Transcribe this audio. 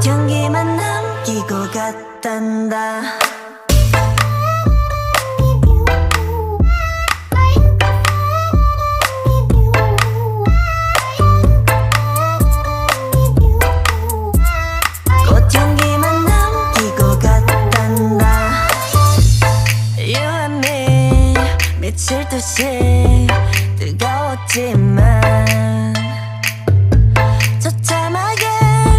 꽃향기만 남기고 갔단다. 꽃향기만 남기고 갔단다. You and me 미칠 듯이 뜨거웠지만